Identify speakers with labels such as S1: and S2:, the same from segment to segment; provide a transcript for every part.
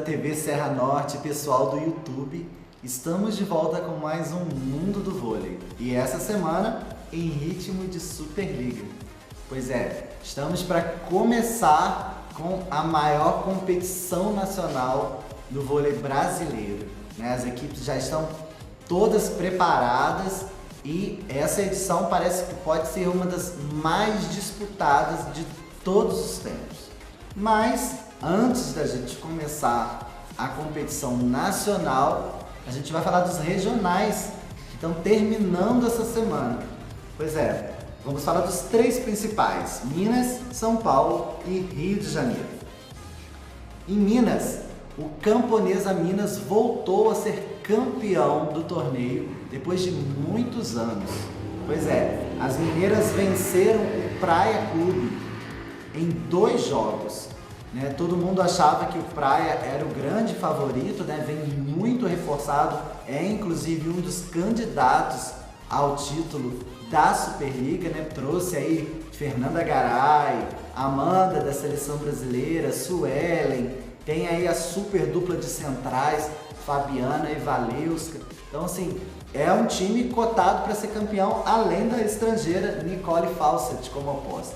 S1: TV Serra Norte, pessoal do YouTube. Estamos de volta com mais um Mundo do Vôlei. E essa semana em ritmo de Superliga. Pois é, estamos para começar com a maior competição nacional do vôlei brasileiro, né? As equipes já estão todas preparadas e essa edição parece que pode ser uma das mais disputadas de todos os tempos. Mas antes da gente começar a competição nacional, a gente vai falar dos regionais que estão terminando essa semana. Pois é, vamos falar dos três principais: Minas, São Paulo e Rio de Janeiro. Em Minas, o Camponesa Minas voltou a ser campeão do torneio depois de muitos anos. Pois é, as mineiras venceram o Praia Clube em 2 jogos. Né? Todo mundo achava que o Praia era o grande favorito, né? Vem muito reforçado, é inclusive um dos candidatos ao título da Superliga, né? Trouxe aí Fernanda Garay, Amanda da Seleção Brasileira, Suelen, tem aí a super dupla de centrais, Fabiana e Valeuska. Então assim, é um time cotado para ser campeão, além da estrangeira Nicole Fawcett como aposta.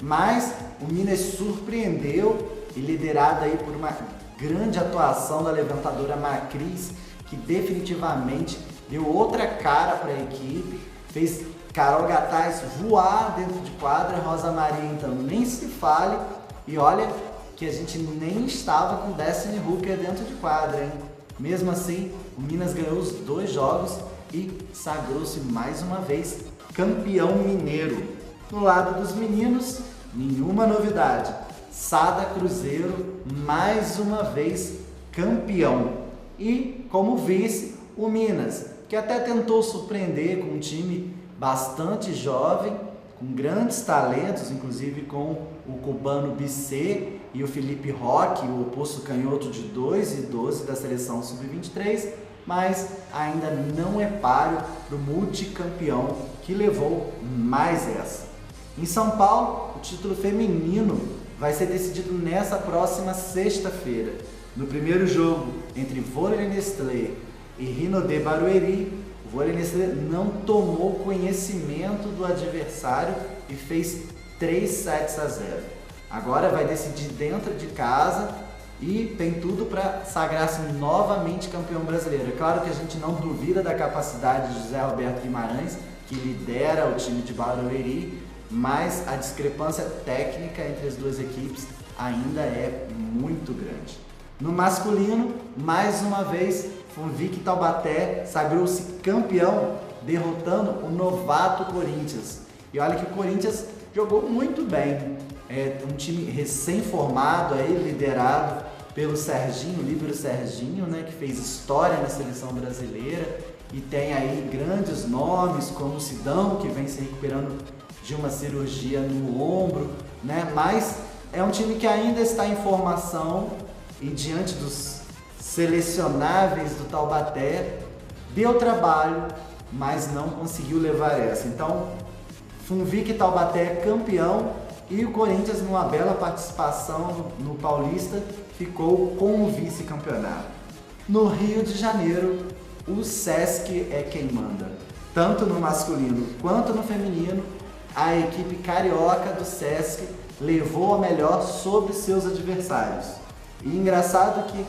S1: Mas o Minas surpreendeu e liderado aí por uma grande atuação da levantadora Macris, que definitivamente deu outra cara para a equipe, fez Carol Gataz voar dentro de quadra, Rosa Maria então nem se fale, e olha que a gente nem estava com Destiny Hooker dentro de quadra, hein? Mesmo assim, o Minas ganhou os 2 jogos e sagrou-se mais uma vez campeão mineiro. No lado dos meninos, nenhuma novidade. Sada Cruzeiro, mais uma vez campeão. E como vice, o Minas, que até tentou surpreender com um time bastante jovem, com grandes talentos, inclusive com o cubano Bissê e o Felipe Roque, o oposto canhoto de 2 e 12 da seleção sub-23, mas ainda não é páreo para o multicampeão que levou mais essa. Em São Paulo, o título feminino vai ser decidido nessa próxima sexta-feira. No primeiro jogo entre Vôlei Nestlé e Rinodê Barueri, o Vôlei Nestlé não tomou conhecimento do adversário e fez 3-0. Agora vai decidir dentro de casa e tem tudo para sagrar-se novamente campeão brasileiro. É claro que a gente não duvida da capacidade de José Roberto Guimarães, que lidera o time de Barueri, mas a discrepância técnica entre as duas equipes ainda é muito grande. No masculino, mais uma vez, Funvic Taubaté sagrou-se campeão, derrotando o novato Corinthians. E olha que o Corinthians jogou muito bem. É um time recém-formado, aí, liderado pelo Serginho, o líbero Serginho, né, que fez história na seleção brasileira e tem aí grandes nomes como o Sidão, que vem se recuperando de uma cirurgia no ombro, né? Mas é um time que ainda está em formação e diante dos selecionáveis do Taubaté deu trabalho, mas não conseguiu levar essa. Então, Funvic Taubaté é campeão e o Corinthians, numa bela participação no Paulista, ficou com o vice-campeonato. No Rio de Janeiro, o Sesc é quem manda. Tanto no masculino quanto no feminino, a equipe carioca do Sesc levou a melhor sobre seus adversários. E engraçado que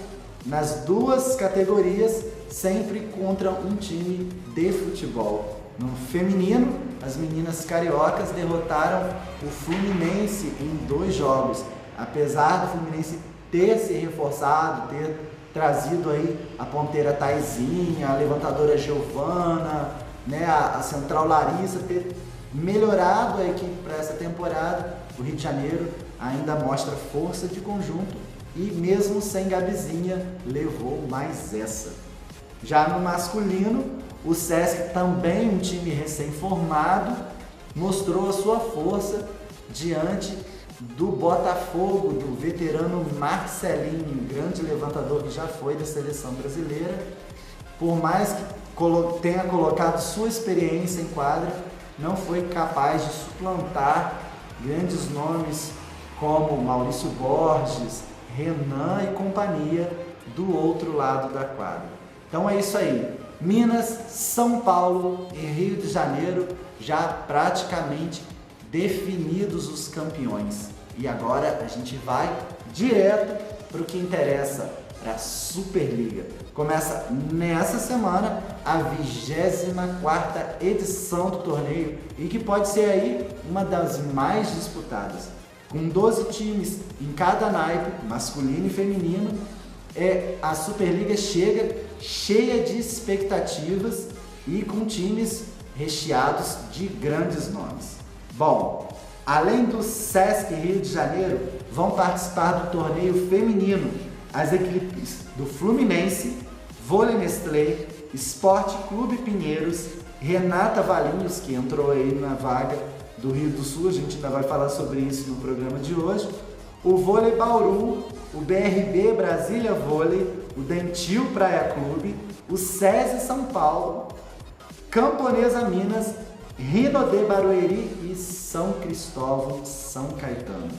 S1: nas duas categorias sempre contra um time de futebol. No feminino, as meninas cariocas derrotaram o Fluminense em 2 jogos. Apesar do Fluminense ter se reforçado, ter trazido aí a ponteira Taizinha, a levantadora Giovana, né, a central Larissa, ter melhorado a equipe para essa temporada, o Rio de Janeiro ainda mostra força de conjunto e mesmo sem Gabizinha levou mais essa. Já no masculino, o Sesc, também um time recém-formado, mostrou a sua força diante do Botafogo, do veterano Marcelinho, grande levantador que já foi da seleção brasileira. Por mais que tenha colocado sua experiência em quadra, não foi capaz de suplantar grandes nomes como Maurício Borges, Renan e companhia do outro lado da quadra. Então é isso aí. Minas, São Paulo e Rio de Janeiro já praticamente definidos os campeões. E agora a gente vai direto para o que interessa, para a Superliga. Começa nessa semana a 24ª edição do torneio e que pode ser aí uma das mais disputadas. Com 12 times em cada naipe, masculino e feminino, a Superliga chega cheia de expectativas e com times recheados de grandes nomes. Bom, além do Sesc Rio de Janeiro, vão participar do torneio feminino as equipes do Fluminense, Vôlei Nestlé, Esporte Clube Pinheiros, Renata Valinhos, que entrou aí na vaga do Rio do Sul, a gente ainda vai falar sobre isso no programa de hoje, o Vôlei Bauru, o BRB Brasília Vôlei, o Dentil Praia Clube, o SESI São Paulo, Camponesa Minas, Rinodê Barueri e São Cristóvão São Caetano.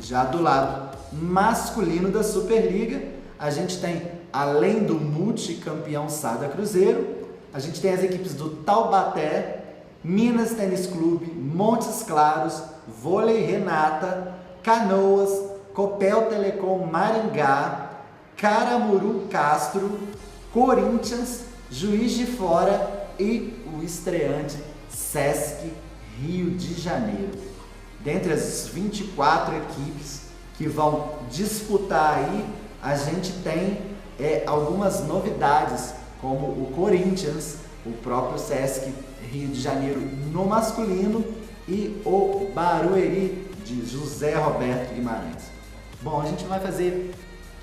S1: Já do lado masculino da Superliga, a gente tem, além do multicampeão Sada Cruzeiro, a gente tem as equipes do Taubaté, Minas Tênis Clube, Montes Claros, Vôlei Renata, Canoas, Copel Telecom Maringá, Caramuru Castro, Corinthians, Juiz de Fora e o estreante Sesc Rio de Janeiro. Dentre as 24 equipes que vão disputar aí, a gente tem algumas novidades, como o Corinthians, o próprio Sesc Rio de Janeiro no masculino e o Barueri de José Roberto Guimarães. Bom, a gente vai fazer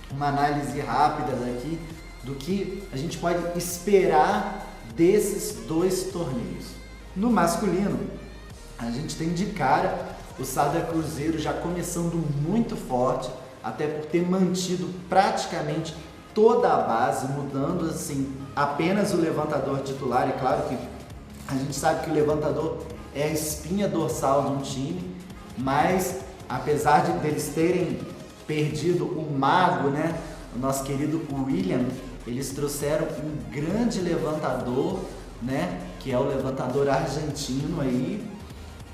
S1: uma análise rápida aqui do que a gente pode esperar desses dois torneios. No masculino, a gente tem de cara o Sada Cruzeiro já começando muito forte, até por ter mantido praticamente toda a base, mudando assim apenas o levantador titular. E claro que a gente sabe que o levantador é a espinha dorsal de um time, mas apesar de eles terem perdido o mago, né, o nosso querido William, eles trouxeram um grande levantador, né, que é o levantador argentino aí,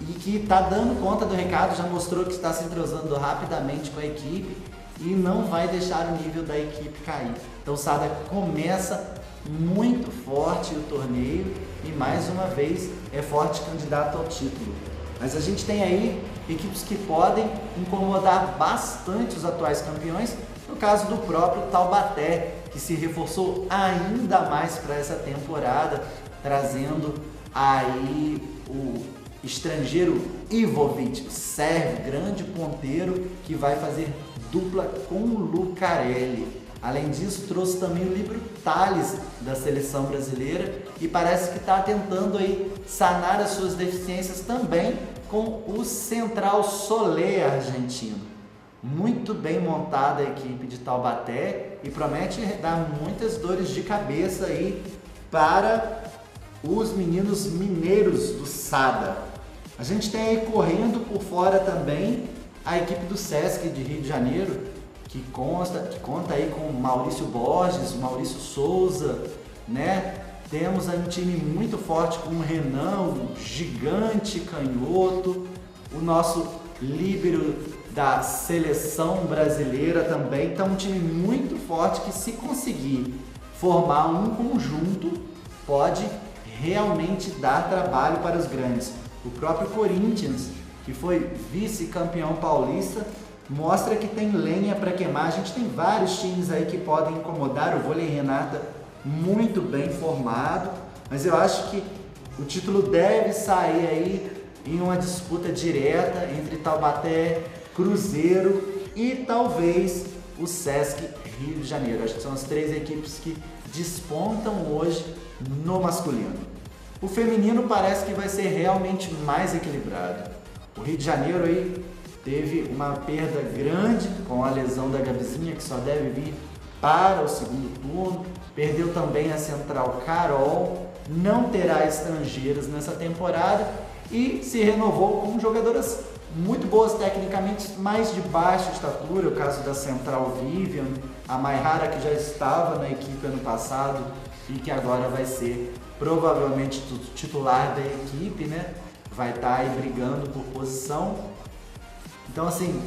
S1: e que está dando conta do recado, já mostrou que está se entrosando rapidamente com a equipe e não vai deixar o nível da equipe cair. Então o Sada começa muito forte o torneio e mais uma vez é forte candidato ao título. Mas a gente tem aí equipes que podem incomodar bastante os atuais campeões, no caso do próprio Taubaté, que se reforçou ainda mais para essa temporada, trazendo aí o estrangeiro Ivovic, sérvio, grande ponteiro, que vai fazer dupla com o Lucarelli. Além disso, trouxe também o Libro Tales da seleção brasileira e parece que está tentando aí sanar as suas deficiências também com o Central Soler argentino. Muito bem montada a equipe de Taubaté e promete dar muitas dores de cabeça aí para os meninos mineiros do Sada. A gente tem aí correndo por fora também a equipe do Sesc de Rio de Janeiro, que conta aí com o Maurício Borges, o Maurício Souza, né? Temos aí um time muito forte com o Renan, o gigante canhoto, o nosso líbero da seleção brasileira também. Então um time muito forte que, se conseguir formar um conjunto, pode realmente dar trabalho para os grandes. O próprio Corinthians, que foi vice-campeão paulista, mostra que tem lenha para queimar. A gente tem vários times aí que podem incomodar. O Vôlei Renata muito bem formado, mas eu acho que o título deve sair aí em uma disputa direta entre Taubaté, Cruzeiro e talvez o Sesc Rio de Janeiro. Acho que são as três equipes que despontam hoje no masculino. O feminino parece que vai ser realmente mais equilibrado. O Rio de Janeiro aí teve uma perda grande com a lesão da Gabizinha, que só deve vir para o segundo turno. Perdeu também a central Carol não terá estrangeiros nessa temporada e se renovou com jogadoras muito boas tecnicamente, mais de baixa estatura, o caso da central Vivian, a Mayhara, que já estava na equipe ano passado e que agora vai ser provavelmente titular da equipe, né? Vai estar aí brigando por posição. Então, assim,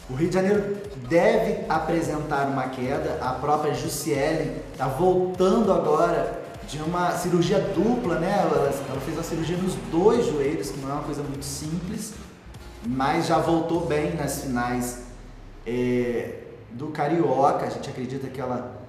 S1: o Rio de Janeiro deve apresentar uma queda. A própria Jussiele está voltando agora de uma cirurgia dupla, né? Ela fez uma cirurgia nos 2 joelhos, que não é uma coisa muito simples, mas já voltou bem nas finais do Carioca. A gente acredita que ela,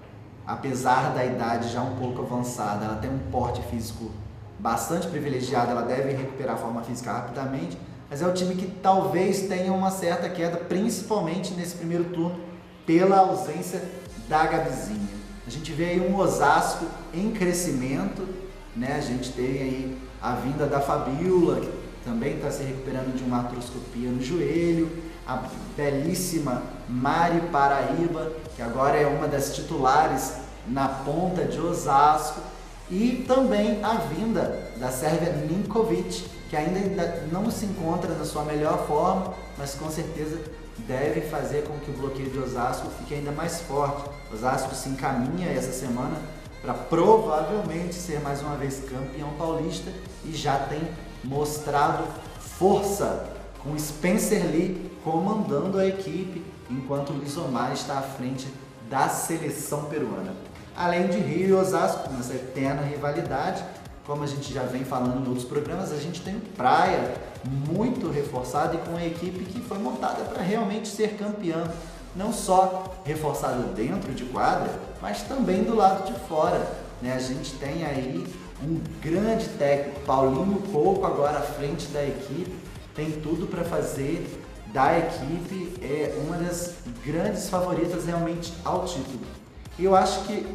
S1: apesar da idade já um pouco avançada, ela tem um porte físico bastante privilegiado, ela deve recuperar a forma física rapidamente, mas é um time que talvez tenha uma certa queda, principalmente nesse primeiro turno, pela ausência da Gabizinha. A gente vê aí um Osasco em crescimento, né? A gente tem aí a vinda da Fabiola, que também está se recuperando de uma artroscopia no joelho, a belíssima Mari Paraíba, que agora é uma das titulares na ponta de Osasco, e também a vinda da sérvia Ninkovic, que ainda não se encontra na sua melhor forma, mas com certeza deve fazer com que o bloqueio de Osasco fique ainda mais forte. Osasco se encaminha essa semana para provavelmente ser mais uma vez campeão paulista e já tem mostrado força com Spencer Lee comandando a equipe, enquanto o Luiz Omar está à frente da seleção peruana. Além de Rio e Osasco, nessa eterna rivalidade, como a gente já vem falando em outros programas, a gente tem Praia muito reforçada e com uma equipe que foi montada para realmente ser campeã. Não só reforçada dentro de quadra, mas também do lado de fora, né? A gente tem aí um grande técnico, Paulinho Coco, agora à frente da equipe, tem tudo para fazer da equipe uma das grandes favoritas realmente ao título. E eu acho que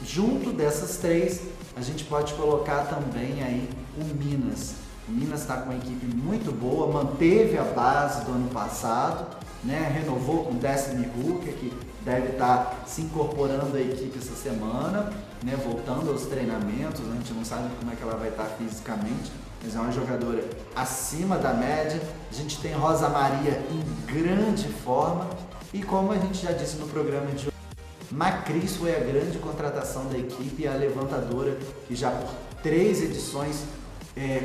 S1: junto dessas 3, a gente pode colocar também aí o Minas. O Minas está com uma equipe muito boa, manteve a base do ano passado, né? Renovou com Destiny Hooker, que deve estar se incorporando à equipe essa semana, né? Voltando aos treinamentos. A gente não sabe como é que ela vai estar fisicamente, mas é uma jogadora acima da média. A gente tem Rosa Maria em grande forma e, como a gente já disse no programa de hoje, Macris foi a grande contratação da equipe e a levantadora que já por 3 edições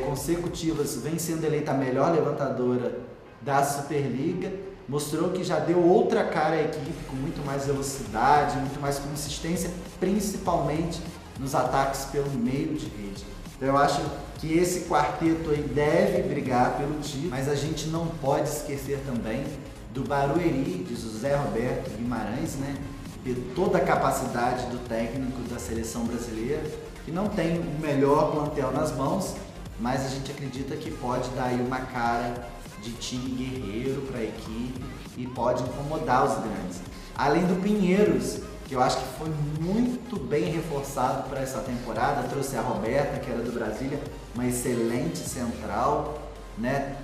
S1: consecutivas vem sendo eleita a melhor levantadora da Superliga. Mostrou que já deu outra cara à equipe, com muito mais velocidade, muito mais consistência, principalmente nos ataques pelo meio de rede. Então eu acho que esse quarteto aí deve brigar pelo título, mas a gente não pode esquecer também do Barueri, de José Roberto Guimarães, né? E toda a capacidade do técnico da seleção brasileira, que não tem o melhor plantel nas mãos, mas a gente acredita que pode dar aí uma cara de time guerreiro para a equipe e pode incomodar os grandes. Além do Pinheiros, que eu acho que foi muito bem reforçado para essa temporada, trouxe a Roberta, que era do Brasília, uma excelente central, né?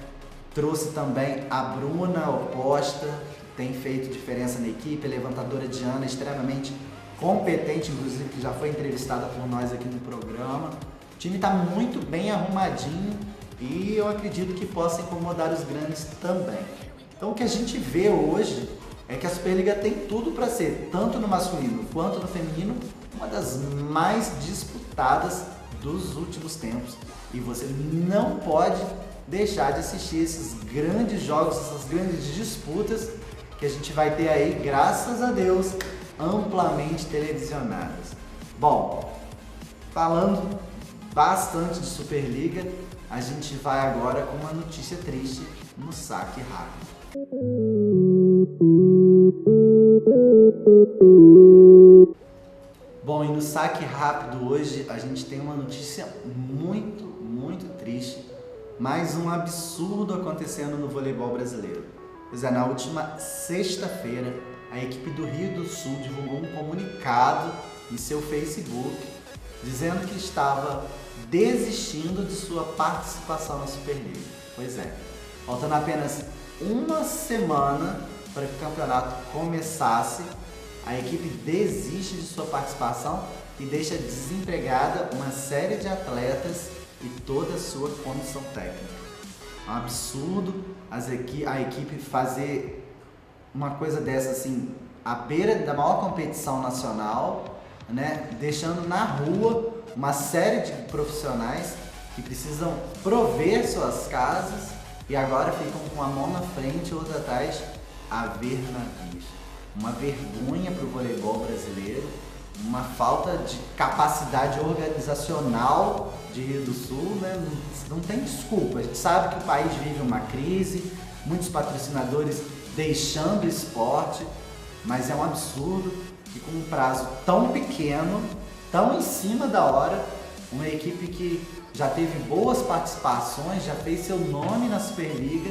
S1: Trouxe também a Bruna Oposta, que tem feito diferença na equipe, levantadora de Ana, extremamente competente, inclusive, que já foi entrevistada por nós aqui no programa. O time está muito bem arrumadinho e eu acredito que possa incomodar os grandes também. Então o que a gente vê hoje é que a Superliga tem tudo para ser, tanto no masculino quanto no feminino, uma das mais disputadas dos últimos tempos. E você não pode deixar de assistir esses grandes jogos, essas grandes disputas que a gente vai ter aí, graças a Deus, amplamente televisionadas. Bom, falando bastante de Superliga, a gente vai agora com uma notícia triste no Saque Rápido. Bom, e no Saque Rápido hoje a gente tem uma notícia muito, muito triste. Mais um absurdo acontecendo no voleibol brasileiro. Pois é, na última sexta-feira, a equipe do Rio do Sul divulgou um comunicado em seu Facebook dizendo que estava desistindo de sua participação na Superliga. Pois é, faltando apenas uma semana para que o campeonato começasse, a equipe desiste de sua participação e deixa desempregada uma série de atletas e toda a sua comissão técnica. É um absurdo a equipe fazer uma coisa dessa assim, à beira da maior competição nacional, né? Deixando na rua uma série de profissionais que precisam prover suas casas e agora ficam com uma mão na frente e outra atrás a ver navios. Uma vergonha para o voleibol brasileiro, uma falta de capacidade organizacional de Rio do Sul, né? Não tem desculpa. A gente sabe que o país vive uma crise, muitos patrocinadores deixando o esporte, mas é um absurdo que com um prazo tão pequeno, tão em cima da hora, uma equipe que já teve boas participações, já fez seu nome na Superliga,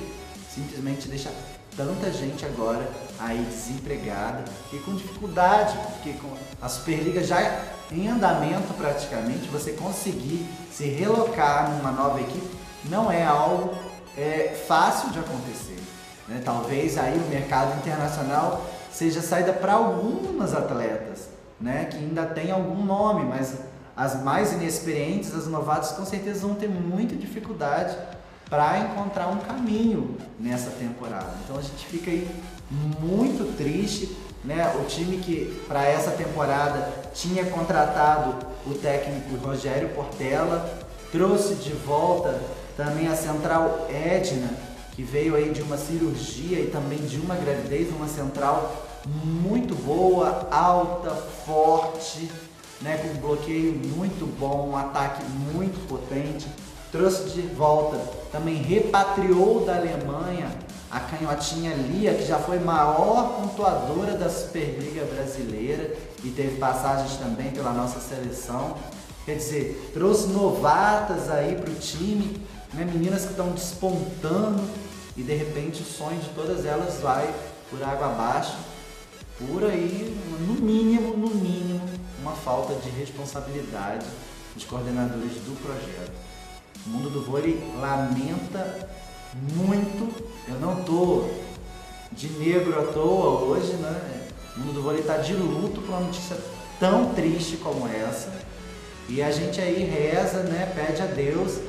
S1: simplesmente deixa tanta gente agora aí desempregada e com dificuldade, porque com a Superliga já em andamento praticamente, você conseguir se relocar numa nova equipe não é algo fácil de acontecer, né? Talvez aí o mercado internacional seja saída para algumas atletas, né, que ainda tem algum nome, mas as mais inexperientes, as novatas, com certeza vão ter muita dificuldade para encontrar um caminho nessa temporada. Então a gente fica aí muito triste, né? O time que para essa temporada tinha contratado o técnico Rogério Portela, trouxe de volta também a central Edna, que veio aí de uma cirurgia e também de uma gravidez, uma central muito boa, alta, forte, né, com um bloqueio muito bom, um ataque muito potente. Trouxe de volta, também repatriou da Alemanha a canhotinha Lia, que já foi maior pontuadora da Superliga brasileira e teve passagens também pela nossa seleção. Quer dizer, trouxe novatas aí para o time, né, meninas que estão despontando e de repente o sonho de todas elas vai por água abaixo, por aí, no mínimo, uma falta de responsabilidade dos coordenadores do projeto. O mundo do vôlei lamenta muito. Eu não tô de negro à toa hoje, né? O mundo do vôlei está de luto por uma notícia tão triste como essa. E a gente aí reza, né? Pede a Deus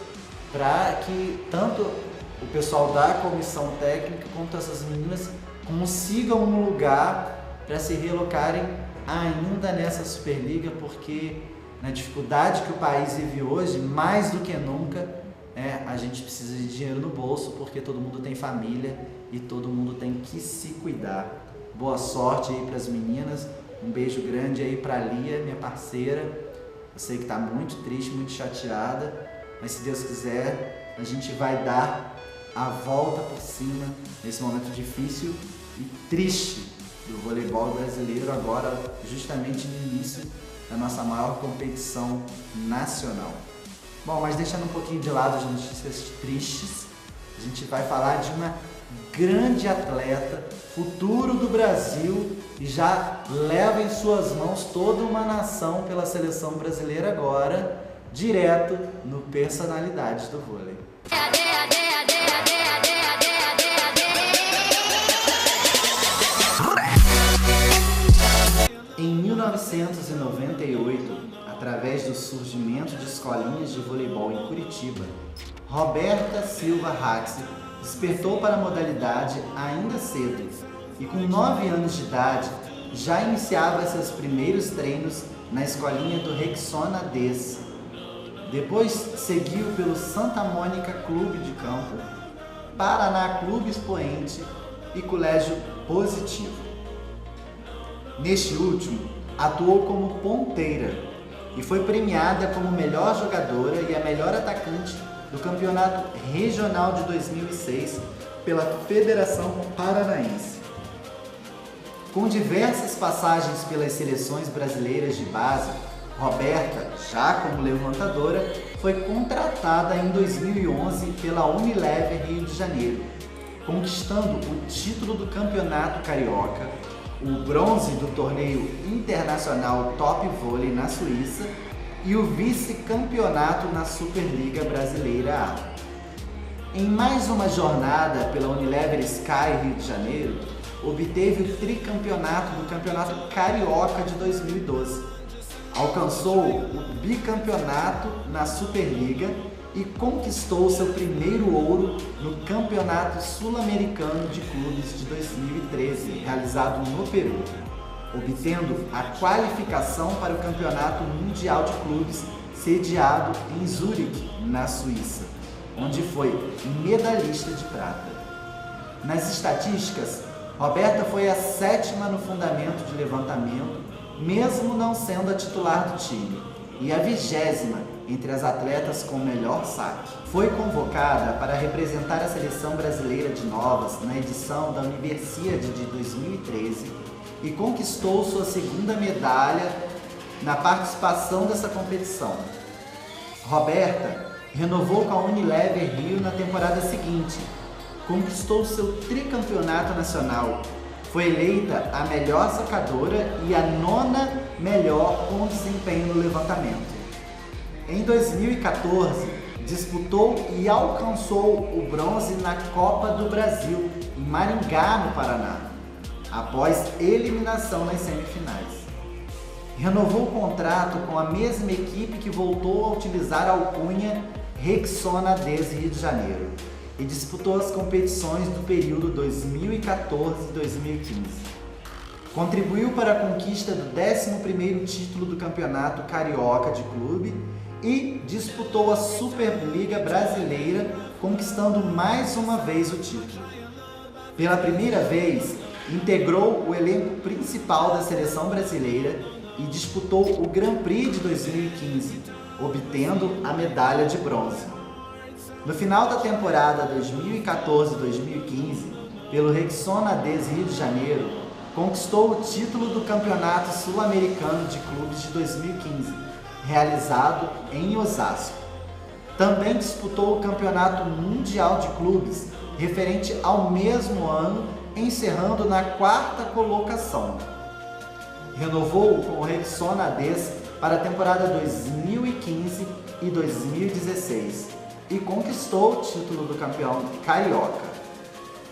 S1: para que tanto o pessoal da comissão técnica quanto essas meninas consigam um lugar para se relocarem ainda nessa Superliga, porque na dificuldade que o país vive hoje, mais do que nunca, a gente precisa de dinheiro no bolso, porque todo mundo tem família e todo mundo tem que se cuidar. Boa sorte aí para as meninas, um beijo grande aí para a Lia, minha parceira. Eu sei que está muito triste, muito chateada, mas se Deus quiser, a gente vai dar a volta por cima nesse momento difícil e triste do voleibol brasileiro, agora justamente no início da nossa maior competição nacional. Bom, mas deixando um pouquinho de lado as notícias tristes, a gente vai falar de uma grande atleta, futuro do Brasil, e já leva em suas mãos toda uma nação pela seleção brasileira agora, direto no Personalidades do Vôlei. Em 1998, através do surgimento de escolinhas de voleibol em Curitiba, Roberta Silva Haxe despertou para a modalidade ainda cedo e com 9 anos de idade já iniciava seus primeiros treinos na escolinha do Rexona Des. Depois seguiu pelo Santa Mônica Clube de Campo, Paraná Clube Expoente e Colégio Positivo. Neste último, atuou como ponteira e foi premiada como melhor jogadora e a melhor atacante do Campeonato Regional de 2006 pela Federação Paranaense. Com diversas passagens pelas seleções brasileiras de base, Roberta, já como levantadora, foi contratada em 2011 pela Unilever Rio de Janeiro, conquistando o título do Campeonato Carioca, o bronze do torneio internacional Top Volley na Suíça e o vice-campeonato na Superliga Brasileira A. Em mais uma jornada pela Unilever Sky Rio de Janeiro, obteve o tricampeonato do Campeonato Carioca de 2012. alcançou o bicampeonato na Superliga e conquistou seu primeiro ouro no Campeonato Sul-Americano de Clubes de 2013, realizado no Peru, obtendo a qualificação para o Campeonato Mundial de Clubes sediado em Zurique, na Suíça, onde foi medalhista de prata. Nas estatísticas, Roberta foi a 7ª no fundamento de levantamento, mesmo não sendo a titular do time, e a 20ª entre as atletas com melhor saque. Foi convocada para representar a seleção brasileira de novas na edição da Universiade de 2013 e conquistou sua 2ª medalha na participação dessa competição. Roberta renovou com a Unilever Rio na temporada seguinte, conquistou seu tricampeonato nacional, foi eleita a melhor sacadora e a 9ª melhor com desempenho no levantamento. Em 2014, disputou e alcançou o bronze na Copa do Brasil, em Maringá, no Paraná, após eliminação nas semifinais. Renovou o contrato com a mesma equipe que voltou a utilizar a alcunha Rexona Des Rio de Janeiro e disputou as competições do período 2014 e 2015. Contribuiu para a conquista do 11º título do Campeonato Carioca de Clube e disputou a Superliga Brasileira, conquistando mais uma vez o título. Pela primeira vez, integrou o elenco principal da seleção brasileira e disputou o Grand Prix de 2015, obtendo a medalha de bronze. No final da temporada 2014-2015, pelo Rexona Des Rio de Janeiro, conquistou o título do Campeonato Sul-Americano de Clubes de 2015, realizado em Osasco. Também disputou o Campeonato Mundial de Clubes, referente ao mesmo ano, encerrando na 4ª colocação. Renovou com o Rexona Des para a temporada 2015 e 2016 e conquistou o título do campeão carioca,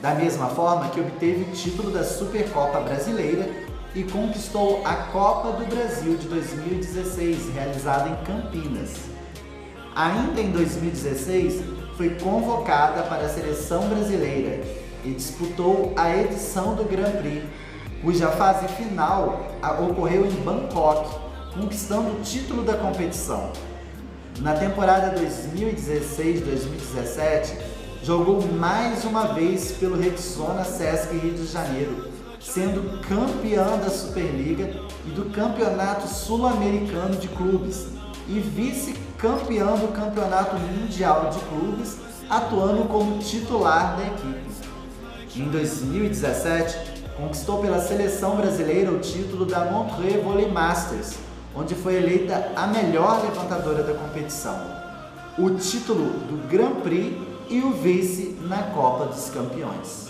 S1: da mesma forma que obteve o título da Supercopa Brasileira e conquistou a Copa do Brasil de 2016, realizada em Campinas. Ainda em 2016, foi convocada para a seleção brasileira e disputou a edição do Grand Prix, cuja fase final ocorreu em Bangkok, conquistando o título da competição. Na temporada 2016-2017, jogou mais uma vez pelo Rexona Sesc Rio de Janeiro, sendo campeã da Superliga e do Campeonato Sul-Americano de Clubes e vice-campeã do Campeonato Mundial de Clubes, atuando como titular da equipe. Em 2017, conquistou pela seleção brasileira o título da Montreux Volley Masters, onde foi eleita a melhor levantadora da competição, o título do Grand Prix e o vice na Copa dos Campeões.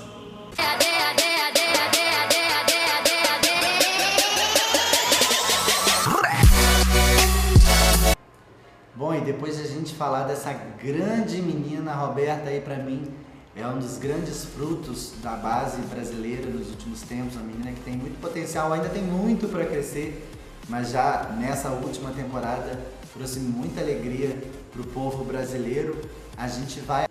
S1: Bom, e depois de a gente falar dessa grande menina, Roberta, aí pra mim é um dos grandes frutos da base brasileira nos últimos tempos, uma menina que tem muito potencial, ainda tem muito para crescer, mas já nessa última temporada trouxe muita alegria para o povo brasileiro. A gente vai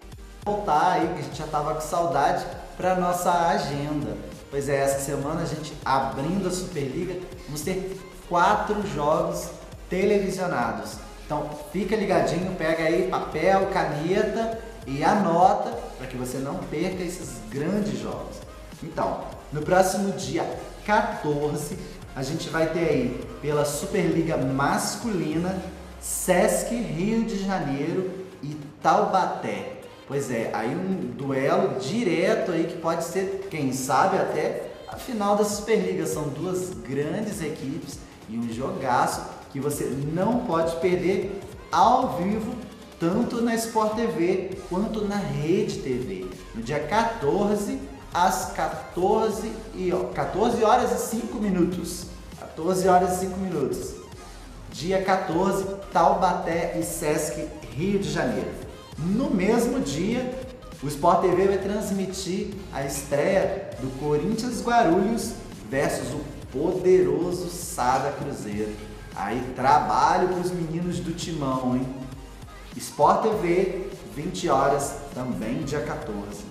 S1: voltar aí, que a gente já estava com saudade, para nossa agenda. Pois é, essa semana a gente abrindo a Superliga, vamos ter 4 jogos televisionados. Então fica ligadinho, pega aí papel, caneta e anota para que você não perca esses grandes jogos. Então, no próximo dia 14, a gente vai ter aí pela Superliga Masculina, Sesc Rio de Janeiro e Taubaté. Pois é, aí um duelo direto aí que pode ser, quem sabe, até a final da Superliga. São 2 grandes equipes e um jogaço que você não pode perder ao vivo, tanto na Sport TV quanto na Rede TV. No dia 14, às 14 horas e 5 minutos. 14 horas e 5 minutos. Dia 14, Taubaté e Sesc Rio de Janeiro. No mesmo dia, o Sport TV vai transmitir a estreia do Corinthians Guarulhos versus o poderoso Sada Cruzeiro. Aí trabalho para os meninos do Timão, hein? Sport TV, 20 horas, também dia 14.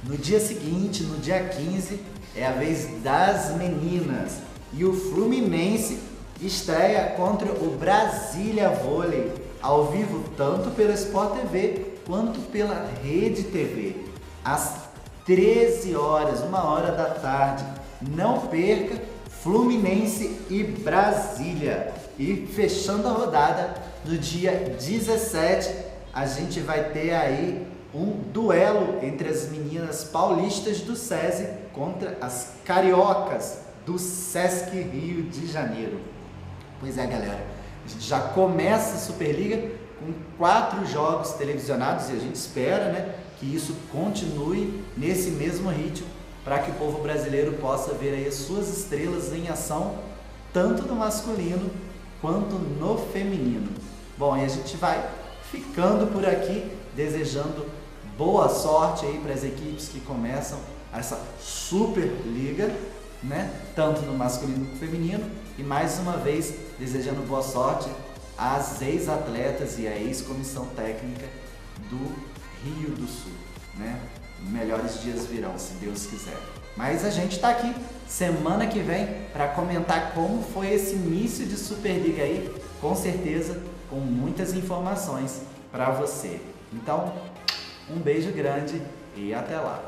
S1: No dia seguinte, no dia 15, é a vez das meninas. E o Fluminense estreia contra o Brasília Vôlei, ao vivo tanto pela Sport TV quanto pela Rede TV, às 13 horas, 1h da tarde. Não perca, Fluminense e Brasília. E fechando a rodada, no dia 17, a gente vai ter aí um duelo entre as meninas paulistas do SESI contra as cariocas do Sesc Rio de Janeiro. Pois é, galera, a gente já começa a Superliga com 4 jogos televisionados e a gente espera, né, que isso continue nesse mesmo ritmo para que o povo brasileiro possa ver aí as suas estrelas em ação, tanto no masculino quanto no feminino. Bom, e a gente vai ficando por aqui, desejando boa sorte aí para as equipes que começam essa Superliga, né? Tanto no masculino como no feminino. E mais uma vez, desejando boa sorte às ex-atletas e à ex-comissão técnica do Rio do Sul, né? Melhores dias virão, se Deus quiser. Mas a gente está aqui semana que vem para comentar como foi esse início de Superliga aí, com certeza com muitas informações para você. Então, um beijo grande e até lá!